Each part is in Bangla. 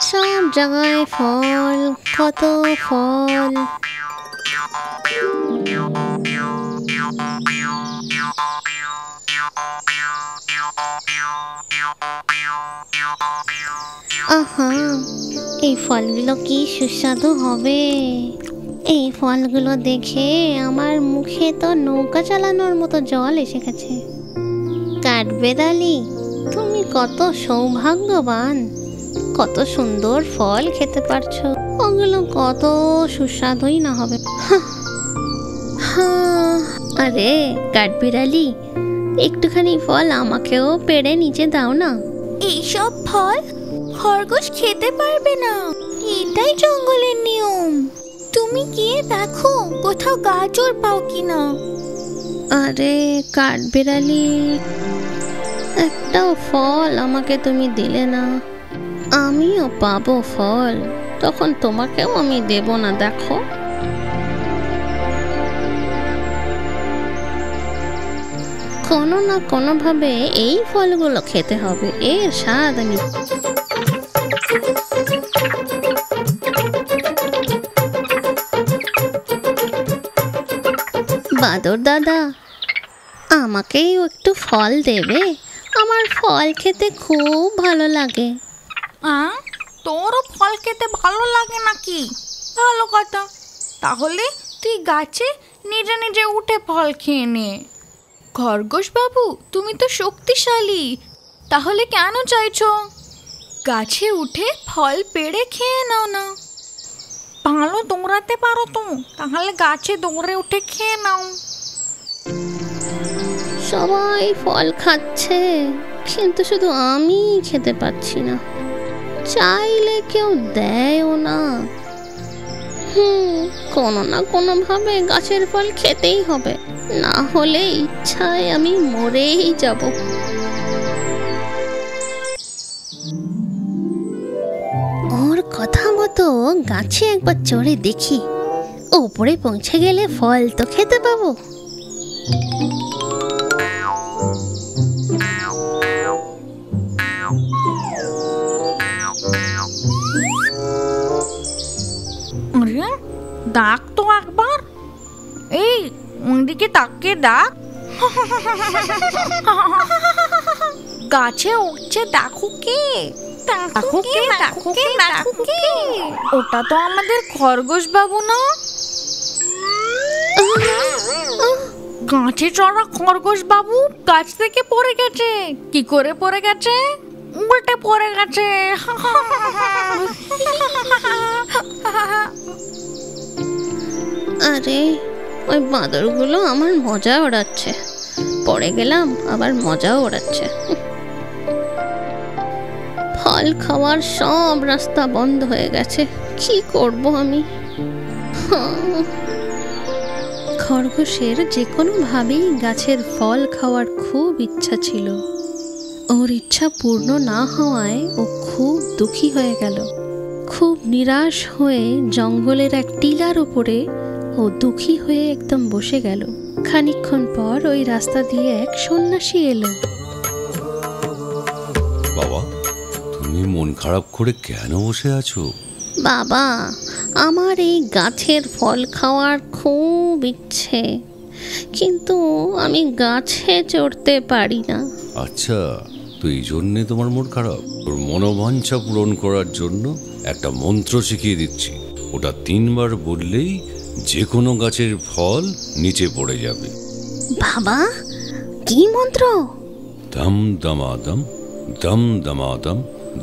সব জায়গায় ফল, কত ফল। আহা, এই ফলগুলো কি সুস্বাদু হবে। এই ফলগুলো দেখে আমার মুখে তো নৌকা চালানোর মতো জল এসে গেছে। কাঠবেড়ালি, তুমি কত সৌভাগ্যবান, কত সুন্দর ফল খেতে পারছো। ওগুলো কত সুস্বাদুই না হবে। আরে কাঠবিড়ালি, একটুখানি ফল আমাকেও পেড়ে নিচে দাও না। এইসব ফল খরগোশ খেতে পারবে না, এটাই জঙ্গলের নিয়ম। তুমি গিয়ে দেখো কোথাও গাজর পাও কিনা। আরে কাঠবিড়ালি, একটাও ফল আমাকে তুমি দিলে না। আমিও পাবো ফল, তখন তোমাকেও আমি দেব না। দেখো, কোনো না কোনো ভাবে এই ফলগুলো খেতে হবে, এর স্বাদ আমি। বাদর দাদা, আমাকেও একটু ফল দেবে? আমার ফল খেতে খুব ভালো লাগে। তোরও ফল খেতে ভালো লাগে নাকি? ভালো কথা, তাহলে তুই গাছে নিজে নিজে উঠে ফল খেয়ে নে। খরগোশ বাবু, তুমি তো শক্তিশালী, তাহলে কেন চাইছো? গাছে উঠে ফল পেড়ে খেয়ে নাও না। ভালো দৌড়াতে পারো তো, তাহলে গাছে দৌড়ে উঠে খেয়ে নাও। সবাই ফল খাচ্ছে, কিন্তু শুধু আমি খেতে পাচ্ছি না। চাইলে কেউ দেয়ও না। কোনো না কোনো ভাবে গাছের ফল খেতেই হবে, না হলে ইচ্ছায় আমি মরেই যাব। ওর কথা মতো গাছে একবার চড়ে দেখি, ওপরে পৌঁছে গেলে ফল তো খেতে পাবো। ডাক তো একবার, এই ওইদিকে তাকিয়ে ডাক। গাছে উঠছে, দেখো কে। ওটা তো আমাদের খরগোশ বাবু না? গাছে চড়া খরগোশ বাবু গাছ থেকে পড়ে গেছে। কি করে পড়ে গেছে? উল্টে পড়ে গেছে। আরে ওই বাঁদরগুলো আমার মজা ওড়াচ্ছে, পড়ে গেলাম আবার মজাও ওড়াচ্ছে। ফল খাওয়ার সব রাস্তা বন্ধ হয়ে গেছে, কি করব আমি? খরগোশের যে কোনো ভাবেই গাছের ফল খাওয়ার খুব ইচ্ছা ছিল। ওর ইচ্ছা পূর্ণ না হওয়ায় ও খুব দুঃখী হয়ে গেল। খুব নিরাশ হয়ে জঙ্গলের এক টিলার উপরে ও দুঃখী হয়ে একদম বসে গেল। খানিকক্ষণ পর ওই রাস্তা দিয়ে এক সন্ন্যাসী এলো। বাবা, তুমি মন খারাপ করে কেন বসে আছো? বাবা, আমার এই গাছের ফল খাওয়ার খুব ইচ্ছে, কিন্তু আমি গাছে চড়তে পারি না। আচ্ছা, তো এই জন্যে তোমার মন খারাপ? তোর মনোবাঞ্ছা পূরণ করার জন্য একটা মন্ত্র শিখিয়ে দিচ্ছি। ওটা 3 বার বললেই যে কোনো গাছের ফল নিচে পড়ে যাবে। বাবা, কি মন্ত্র? দম দমাদম, দম দমাদম,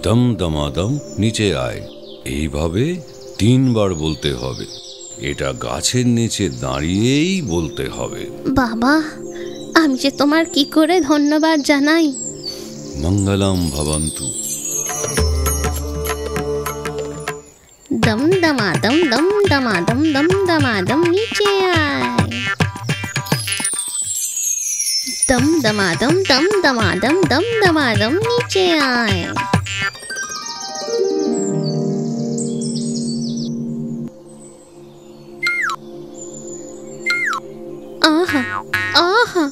দম দমাদম, নিচে আয়। এইভাবে 3 বার বলতে হবে। এটা গাছের নিচে দাঁড়িয়েই বলতে হবে। বাবা, আমি যে তোমার কি করে ধন্যবাদ জানাই। মঙ্গলম ভবন্তু। দম দমাদম, দম দমাদম, দম দমাদম, নিচে আয়। দম দমাদম, দম দমাদম, দম দমাদম, নিচে আয়। আহা আহা,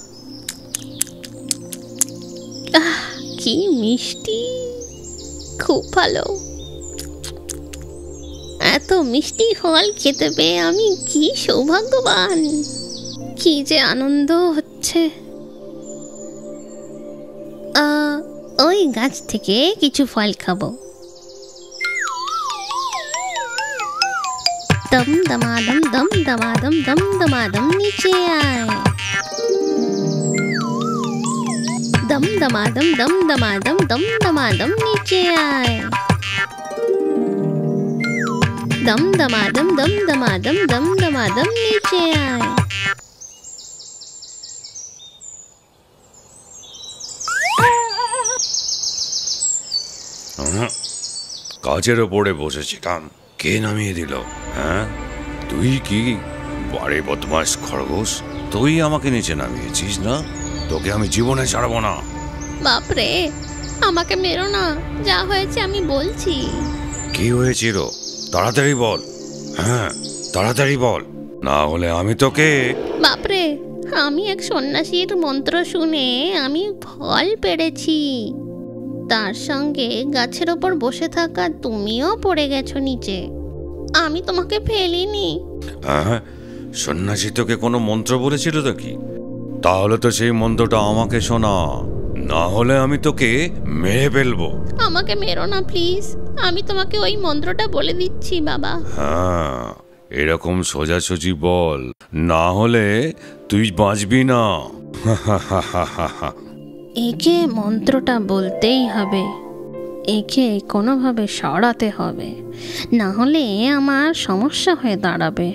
কি মিষ্টি, খুব ভালো। এত মিষ্টি ফল খেতে পেয়ে আমি কি সৌভাগ্যবান, কি যে আনন্দ হচ্ছে। ওই গাছ থেকে কিছু ফল খাবো। দম দমাদম দম দমাদম দম দমাদম নিচে আয়। দম দমাদম দম দমাদম দম দমাদম নিচে আয়। दम दमादम दम दमादम दम दमादम नीचे आए। গাছের ওপরে বসেছিলাম, কে নামিয়ে দিল? হ্যাঁ, তুই কি? বাড়ি বদমাস খরগোশ, তুই আমাকে নিচে নামিয়েছিস না? তোকে আমি জীবনে ছাড়বো না। বাপরে, আমাকে মেরো না, যা হয়েছে আমি বলছি। কি হয়েছিল তাড়াতাড়ি বল। হ্যাঁ, তাড়াতাড়ি বল, না হলে আমি তোকে। বাপরে, আমি এক সন্ন্যাসীর মন্ত্র শুনে আমি ফল পেড়েছি, তার সঙ্গে গাছের ওপর বসে থাকা তুমিও পড়ে গেছো নিচে। আমি তোমাকে ফেলিনি। হ্যাঁ, সন্ন্যাসী তোকে কোনো মন্ত্র বলেছিল নাকি? তাহলে তো সেই মন্ত্রটা আমাকে শোনা, না হলে আমি তোকে মেরে ফেলবো। আমাকে মেরো না প্লিজ, আমি তোমাকে ওই মন্ত্রটা বলে দিচ্ছি বাবা। হ্যাঁ, এরকম সোজাসুজি বল, না হলে তুই বাঁচবি না। একে মন্ত্রটা বলতেই হবে, একে কোনোভাবে সরাতে হবে, না হলে আমার সমস্যা হয়ে দাঁড়াবে।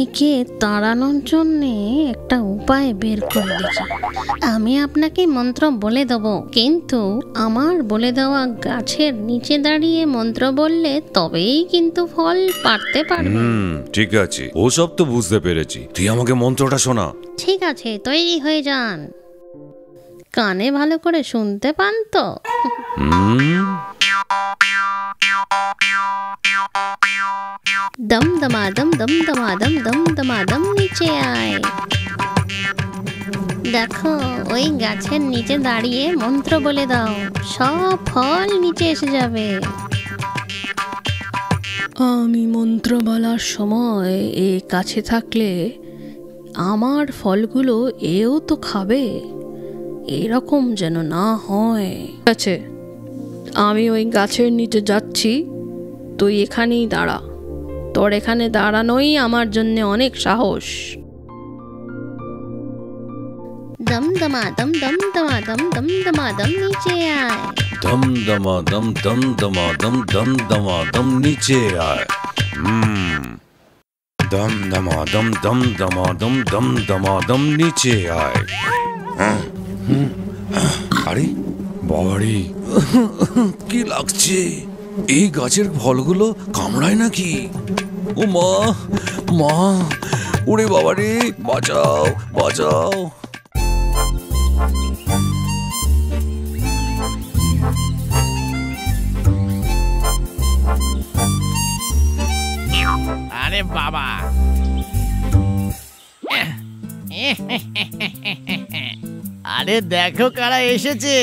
একে তাড়ানোর জন্যে একটা উপায় বের করে দিচ্ছি। আমি আপনাকে মন্ত্র বলে দেবো, কিন্তু আমার বলে দেওয়া গাছের নিচে দাঁড়িয়ে মন্ত্র বললে তবেই কিন্তু ফল পাড়তে পারবে। ঠিক আছে, ওসব তো বুঝতে পেরেছি, তুই আমাকে মন্ত্রটা শোনা। ঠিক আছে, তৈরি হয়ে যান। কানে ভালো করে শুনতে পান তো? দম দমাদম দম দমাদম দম দমাদম নিচে আয়। দেখো, ওই গাছের নিচে দাঁড়িয়ে মন্ত্র বলে দাও, সব ফল নিচে এসে যাবে। আমি মন্ত্র বলার সময় এ কাছে থাকলে আমার ফলগুলো এও তো খাবে, এরকম যেন না হয়। আছে, আমি ওই গাছের নিচে যাচ্ছি, তুই এখানেই দাঁড়া। তোর এখানে দাঁড়ানোই আমার জন্য অনেক সাহস। দম দমাদম দম দমাদম দম দমাদম নিচে আয়। দম দমাদম দম দমাদম দম দমাদম নিচে আয়। দম দমাদম দম দমাদম দম দমাদম নিচে আয়। আরে বাবারে, কি লাগছে? এই গাছের ফলগুলো কামড়ায় নাকি? ও মা, মা, ওরে বাবারে, বাঁচাও বাঁচাও। আরে বাবা, আরে দেখো কারা এসেছে।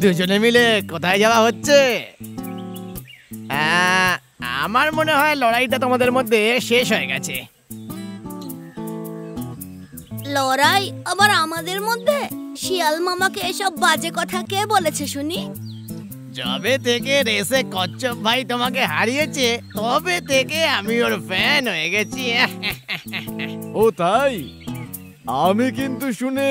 দুজনে মিলে কোথায় যাওয়া হচ্ছে? আমার মনে হয় লড়াইটা তোমাদের মধ্যে শেষ হয়ে গেছে। লড়াই আবার আমাদের মধ্যে? শিয়াল মামাকে এসব বাজে কথা কে বলেছে শুনি? যবে থেকে রেসে কচ্ছপ ভাই তোমাকে হারিয়েছে, তবে থেকে আমি ওর ফ্যান হয়ে গেছি। ও তাই? আমি কিন্তু শুনে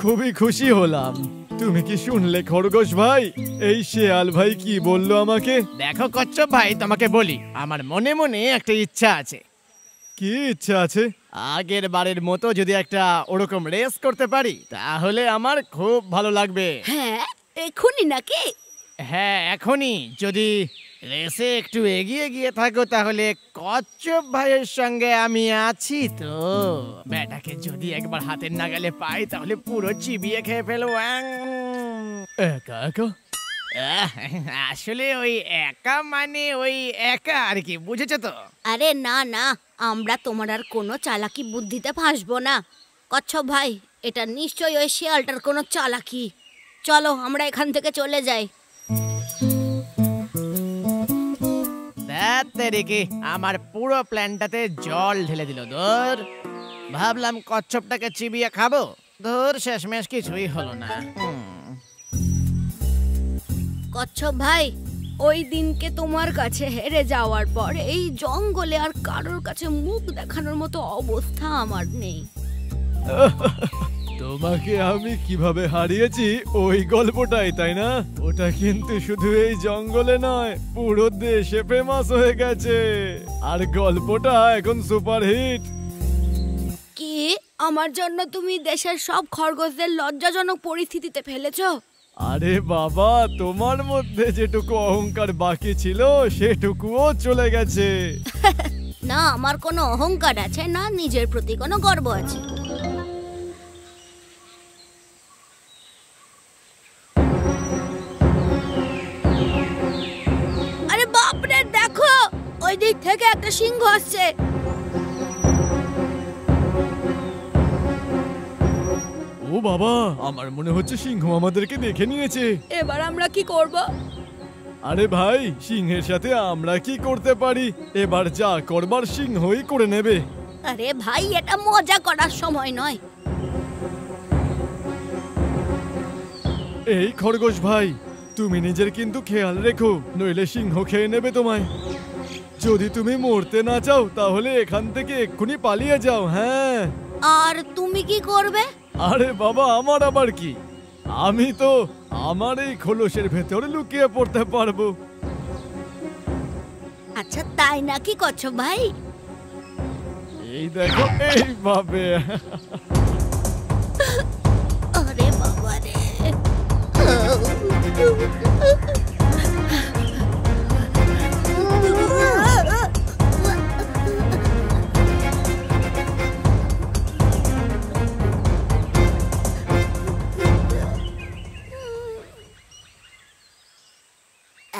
খুবই খুশি হলাম। তুমি কি শুনলে খরগোশ ভাই, এই শেয়াল ভাই কি বললো আমাকে? দেখো কচ্ছপ ভাই, তোমাকে বলি, আমার মনে মনে একটা ইচ্ছা আছে। কি ইচ্ছা আছে? আগের বারের মতো যদি একটা ওরকম রেস করতে পারি তাহলে আমার খুব ভালো লাগবে। হ্যাঁ, এখনই নাকি? হ্যাঁ, এখনই। যদি রেসে একটু এগিয়ে গিয়ে থাকো তাহলে কচ্ছপ ভাইয়ের সঙ্গে আমি আছি তো। ব্যাটাকে যদি একবার হাতের নাগালে পাই তাহলে পুরো চিবিয়ে খেয়ে ফেলবো। একা একা? আসলে ওই একা মানে ওই একা আর কি, বুঝেছো তো? আরে না না, আমরা তোমার আর কোনো চালাকি বুদ্ধিতে ফাঁসবো না। কচ্ছপ ভাই, এটা নিশ্চয়ই ওই শিয়ালটার কোনো চালাকি। চলো আমরা এখান থেকে চলে যাই। তেরিকি আমার পুরো প্ল্যানটাতে জল ঢেলে দিল। ধর, ভাবলাম কচ্ছপটাকে চিবিয়ে খাবো, ধর শেষমেশ কিছুই হলো না। কচ্ছপ ভাই, ওই দিনকে তোমার কাছে হেরে যাওয়ার পর এই জঙ্গলে আর কারোর কাছে মুখ দেখানোর মতো অবস্থা আমার নেই। তোমাকে আমি কিভাবে হারিয়েছি ওই গল্পটাই, তাই না? ওটা কিন্তু শুধু এই জঙ্গলে নয়, পুরো দেশে ফেমাস হয়ে গেছে। আর গল্পটা এখন সুপারহিট। কি আমার জন্য তুমি দেশের সব খরগোশদের লজ্জাজনক পরিস্থিতিতে ফেলেছো? আরে বাবা, তোমার মধ্যে যেটুকু অহংকার বাকি ছিল সেটুকুও চলে গেছে। না আমার কোনো অহংকার আছে, না নিজের প্রতি কোনো গর্ব আছে। আরে বাপরে, দেখো ওই দিক থেকে একটা সিংহ আসছে। ও বাবা, আমার মনে হচ্ছে সিংহ আমাদেরকে দেখে নিয়েছে। এবার আমরা কি করব? আরে ভাই, সিংহের সাথে আমরা কি করতে পারি? এবার যা করবার সিংহই করে নেবে। আরে ভাই, এটা মজা করার সময় নয়। এই খরগোশ ভাই, তুমি নিজের কিন্তু খেয়াল রেখো, নইলে সিংহ খেয়ে নেবে তোমায়। যদি তুমি মরতে না চাও তাহলে এখান থেকে এক্ষুনি পালিয়ে যাও। হ্যাঁ। আর তুমি কি করবে? আরে বাবা, আমার আবার কি? আমি তো আমার এই খোলসের ভেতরে লুকিয়ে পড়তে পারবো। আচ্ছা তাই নাকি কচ্ছপ ভাই? এই দেখো, এইভাবে। আরে বাবা রে,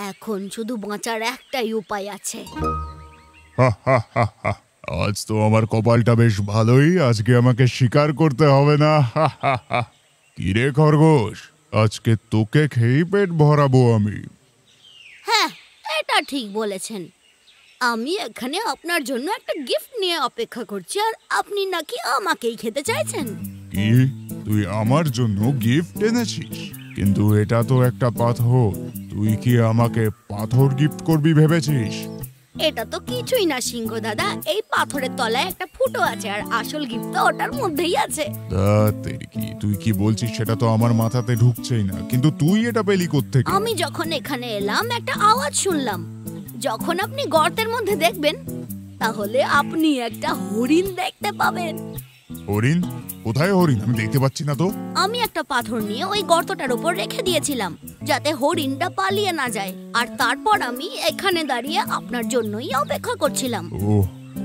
এখন শুধু বাঁচার একটাই উপায় আছে। আজ তো আমার কপালটা বেশ ভালোই, আজকে আমাকে শিকার করতে হবে না। কিরে খরগোশ, আজকে তোকে খেয়েই পেট ভরাবো আমি। হ্যাঁ, এটা ঠিক বলেছেন। আমি এখানে আপনার জন্য একটা গিফট নিয়ে অপেক্ষা করছি, আর আপনি নাকি আমাকেই খেতে চাইছেন। কি, তুই আমার জন্য গিফট এনেছিস? কিন্তু এটা তো একটা পাথর, তুই কি আমাকে পাথর গিফট করবি ভেবেছিস? এটা তো কিছুই না সিংহ দাদা, এই পাথরের তলায় একটা ফুটো আছে, আর আসল গিফট তো ওটার মধ্যেই আছে। তুই কি বলছিস সেটা তো আমার মাথাতে ঢুকছেই না, কিন্তু তুই এটা পেলি কোত্থেকে? আমি যখন এখানে এলাম একটা আওয়াজ শুনলাম। যখন আপনি গর্তের মধ্যে দেখবেন তাহলে আপনি একটা হরিণ দেখতে পাবেন। হরিণ? কোথায় হরিণ? আমি দেখতে পাচ্ছি না তো। আমি একটা পাথর নিয়ে ওই গর্তটার উপর রেখে দিয়েছিলাম যাতে হরিণটা পালিয়ে না যায়, আর তারপর আমি এখানে দাঁড়িয়ে আপনার জন্যই অপেক্ষা করছিলাম। ও,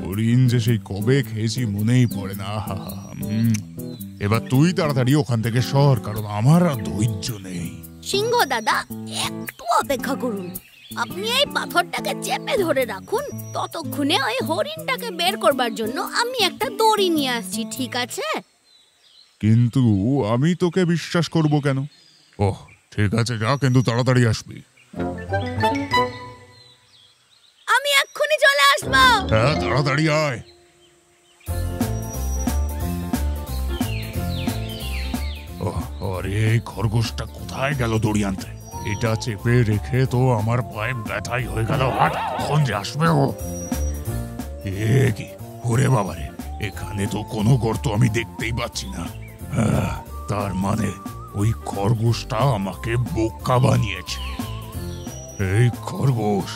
হরিণ যে সেই কবে খেয়েছি মনেই পড়ে না। এবার তুই তাড়াতাড়ি ওখান থেকে সর, কারণ আমার আর ধৈর্য নেই। সিংহ দাদা, একটু অপেক্ষা করুন। আপনি এই পাথরটাকে চেপে ধরে রাখুন, ততক্ষণে ওই হরিণটাকে বের করবার জন্য আমি একটা দড়ি নিয়ে আসছি, ঠিক আছে? কিন্তু আমি তোকে বিশ্বাস করব কেন? ওহ, ঠিক আছে, যা, কিন্তু তাড়াতাড়ি আসবি। আমি এক্ষুনি চলে আসবো। হ্যাঁ, তাড়াতাড়ি আয়। আরে এই খরগোশটা কোথায় গেল দড়ি আনতে? এটা চেপে রেখে তো আমার পায়ে ব্যথাই হয়ে গেল। হাট, কখন যে আসবে ও? কি ওরে বাবারে, এখানে তো কোনো গর্ত আমি দেখতেই পাচ্ছি না। তার মানে ওই খরগোশটা আমাকে বোকা বানিয়েছে। এই খরগোশ,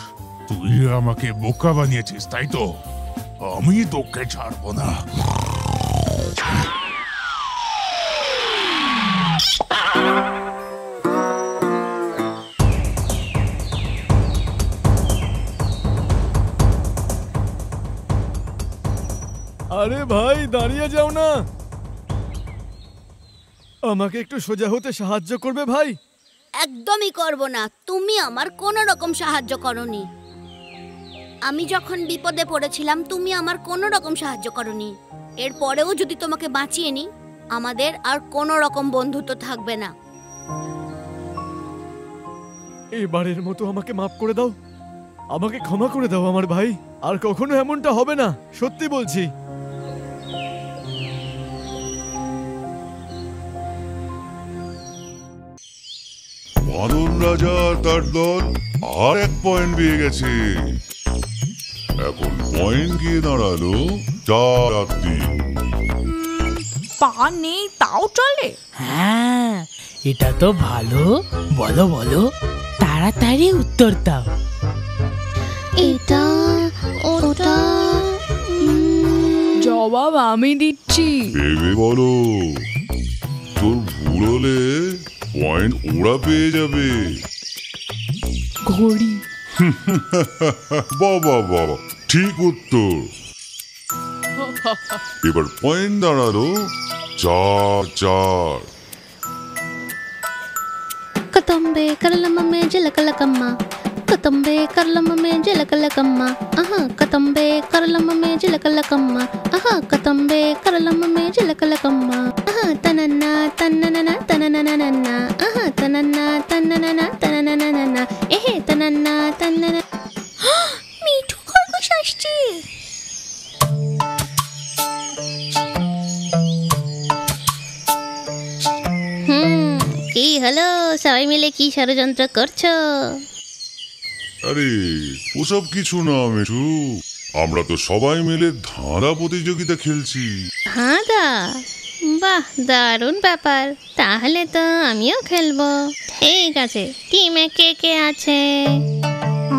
তুই আমাকে বোকা বানিয়েছিস, তাই তো? আমি তোকে ছাড়বো না। আরে ভাই, দাঁড়িয়ে যাও না, আমাকে একটু সোজা হতে সাহায্য করবে ভাই? একদমই করব না। তুমি আমার কোনো রকম সাহায্য করনি। আমি যখন বিপদে পড়েছিলাম তুমি আমার কোনো রকম সাহায্য করনি। এরপরেও যদি তোমাকে বাঁচিয়ে নি, আমাদের আর কোনো রকম বন্ধুত্ব থাকবে না। এবারের মতো আমাকে মাফ করে দাও, আমাকে ক্ষমা করে দাও আমার ভাই। আর কখনো এমনটা হবে না, সত্যি বলছি। বাদল রাজা তার দল আর 1 পয়েন্ট পেয়ে গেছে। এখন পয়েন্ট গিয়ে দাঁড়ালো 4-3। পা নেই তাও চলে? হ্যাঁ, এটা তো ভালো। বলো বলো, তাড়াতাড়ি উত্তর দাও। এটা ওটা জবাব আমি দিচ্ছি। ভেবে বলো, তোর ভুল হলে পয়েন্ট ওরা পেয়ে যাবে। ঘড়ি। বাবা বাবা, ঠিক উত্তর। এবার পয়েন্ট দাঁড়ালো 4-4। కతంబే కరలమ్మే జలకలకమ్మ కతంబే కరలమ్మే జలకలకమ్మ ఆహా కతంబే కరలమ్మే జలకలకమ్మ ఆహా కతంబే కరలమ్మే జలకలకమ్మ ఆహా తనన్న తన్ననన తననననన్న ఆహా తనన్న తన్ననన తననననన్న এহে తనన్న తన్నన মিঠু খরগোশ আসছে। কি হলো, সবাই মিলে কি ষড়যন্ত্র করছো? আরে ওসব কিছু না মিঠু, আমরা তো সবাই মিলে ধাঁধা প্রতিযোগিতা খেলছি। ধাঁধা? বাহ, দারুণ ব্যাপার। তাহলে তো আমিও খেলবো। ঠিক আছে, টিমে কে কে আছে?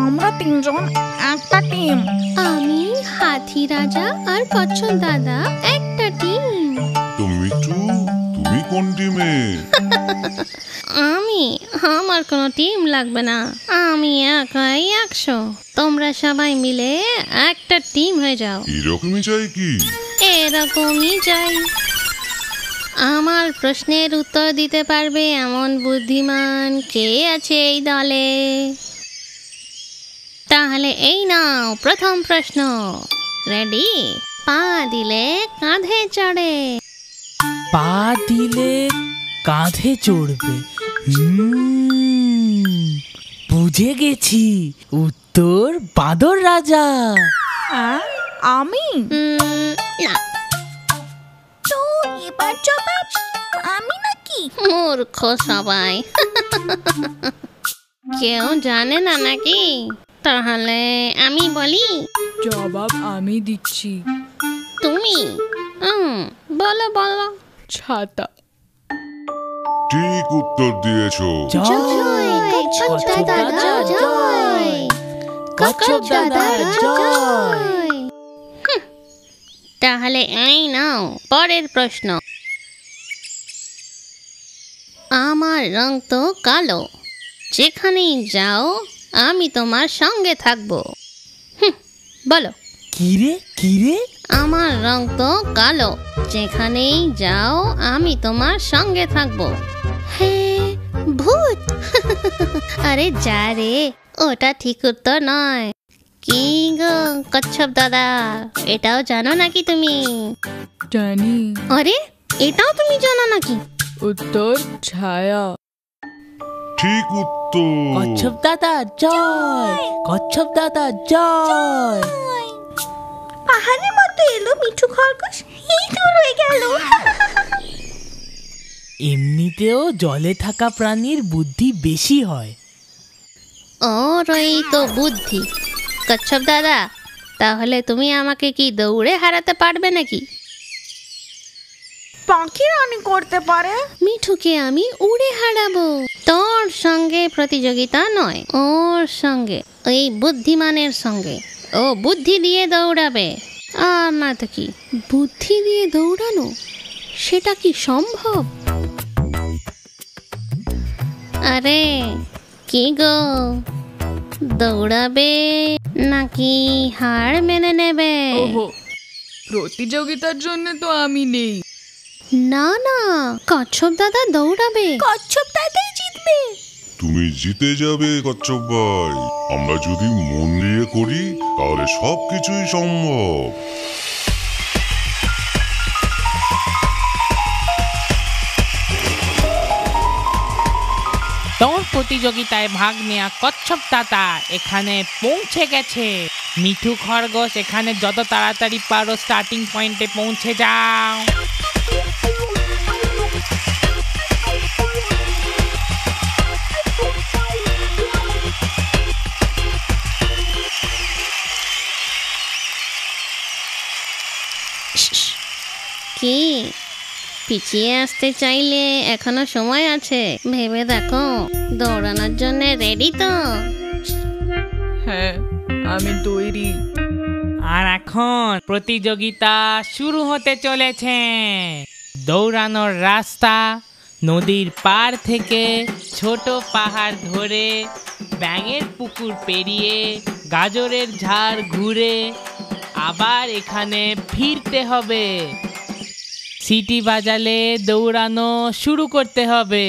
আমরা 3 জন একটা টিম। আমি, হাতি রাজা আর কচ্ছপ দাদা একটা টিম। তো মিঠু, তুমি কোন টিমে? আমার কোনো টিম লাগবে না, আমি একাই 100। তোমরা সবাই মিলে একটা টিম হয়ে যাও। এরকমই চাই কি? এরকমই চাই। আমার প্রশ্নের উত্তর দিতে পারবে এমন বুদ্ধিমান কে আছে এই দলে? তাহলে এই নাও প্রথম প্রশ্ন। রেডি? পা দিলে কাঁধে চড়ে। পা দিলে কাঁধে চড়বে। বুঝে গেছি, উত্তর বাদর রাজা। আমি? না। তো এবার জবাব আমি নাকি? মূর্খ সবাই। কেউ জানে না নাকি? তাহলে আমি বলি। জবাব আমি দিচ্ছি। তুমি? বলো বলো। ছাতা। ঠিক উত্তর দিয়েছো। জয় কচ্ছপ দাদা জয়, কচ্ছপ দাদার জয়। তাহলে এই নাও পরের প্রশ্ন। আমার রং তো কালো, যেখানেই যাও আমি তোমার সঙ্গে থাকবো। বলো। কিরে কিরে? আমার রং তো কালো, যেখানেই যাও আমি তোমার সঙ্গে থাকবো। হ্যাঁ, ভূত। আরে যা রে, ওটা ঠিক উত্তর নয়। কি গো কচ্ছপ দাদা, এটাও জানো নাকি তুমি? জানি। আরে এটাও তুমি জানো নাকি? উত্তর ছায়া। ঠিক উত্তর। কচ্ছপ দাদা জয়, কচ্ছপ দাদা জয়। পাহাড়ের মতো এলো মিঠু খরগোশ, এই দূর হয়ে গেল। এমনিতেও জলে থাকা প্রাণীর বুদ্ধি বেশি হয়। ওর ওই তো বুদ্ধি। কচ্ছপ দাদা, তাহলে তুমি আমাকে কি দৌড়ে হারাতে পারবে নাকি? পাখি রানী করতে পারে। মিঠুকে আমি উড়ে হারাবো। তোর সঙ্গে প্রতিযোগিতা নয়, ওর সঙ্গে, ওই বুদ্ধিমানের সঙ্গে। ও বুদ্ধি দিয়ে দৌড়াবে। আর না তো কি, বুদ্ধি দিয়ে দৌড়ানো সেটা কি সম্ভব? আরে কি গো, দৌড়াবে নাকি হার মেনে নেবে? ওহো, প্রতিযোগিতার জন্য তো আমি নেই। না না, কচ্ছপ দাদা দৌড়াবে। কচ্ছপ দাদাই জিতবে। তুমি জিতে যাবে কচ্ছপ ভাই। আমরা যদি মন দিয়ে করি তাহলে সবকিছুই সম্ভব। দৌড় প্রতিযোগিতায় ভাগ নেওয়া কচ্ছপ দাদা এখানে পৌঁছে গেছে। মিঠু খরগোশ এখানে যত তাড়াতাড়ি পারো স্টার্টিং পয়েন্টে পৌঁছে যাও। কি পিছিয়ে আসতে চাইলে এখনো সময় আছে, ভেবে দেখো। দৌড়ানোর জন্য রেডি তো? হ্যাঁ, আমি তৈরি। আর এখন প্রতিযোগিতা শুরু হতে চলেছে। দৌড়ানোর রাস্তা নদীর পাড় থেকে ছোট পাহাড় ধরে, ব্যাঙের পুকুর পেরিয়ে, গাজরের ঝাড় ঘুরে আবার এখানে ফিরতে হবে। সিটি বাজালে দৌড়ানো শুরু করতে হবে।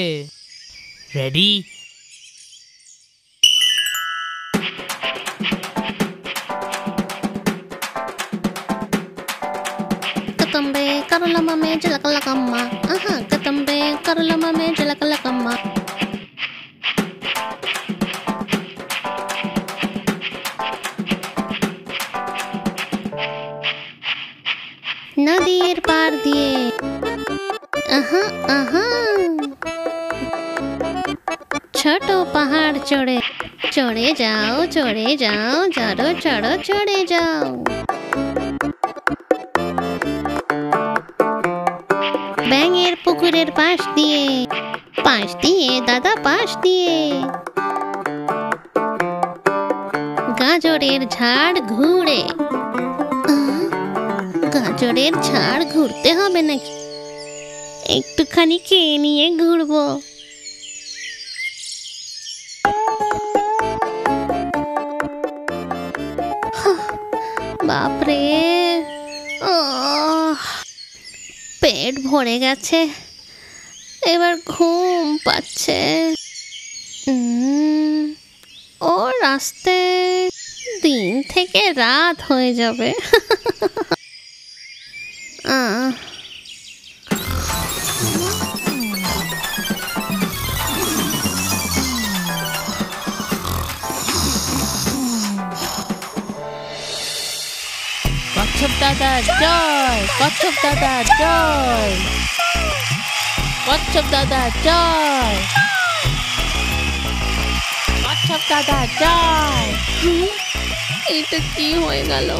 Ready? Katambe karulama me jalakalakamma. Aha, katambe karulama me jalakalakamma. নদীর পার দিয়ে, আহা আহা, ছোট পাহাড় চড়ে চড়ে যাও, চড়ে যাও, চড়ো চড়ো চড়ে যাও। ব্যাঙের পুকুরের পাশ দিয়ে, পাশ দিয়ে দাদা, পাশ দিয়ে। গাজরের ঝাড় ঘুরে। গাজরের ঝাড় ঘুরতে হবে নাকি? একটুখানি খেয়ে নিয়ে ঘুরবো। বাপরে, পেট ভরে গেছে, এবার ঘুম পাচ্ছে। ওর আসতে দিন থেকে রাত হয়ে যাবে। কচ্ছপ দাদা জয়, কচ্ছপ দাদা জয়, কচ্ছপ দাদা জয়, কচ্ছপ দাদা জয়। এটা কি হয়ে গেল?